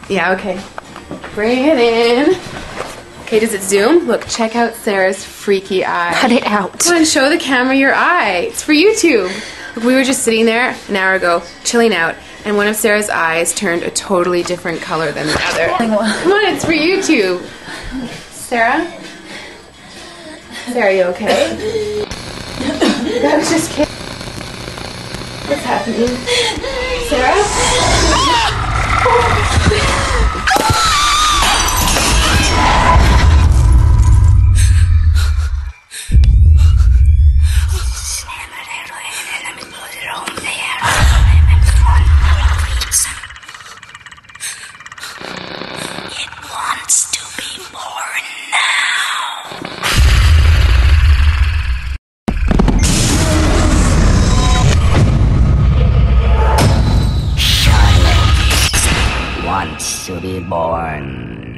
Yeah, okay. Bring it in. Okay, does it zoom? Look, check out Sarah's freaky eye. Cut it out. Come on, show the camera your eye. It's for YouTube. Look, we were just sitting there an hour ago, chilling out, and one of Sarah's eyes turned a totally different color than the other. Come on, it's for YouTube. Sarah? Sarah, you okay? I was just kidding. What's happening? Sarah? It wants to be born now. Charlotte wants to be born.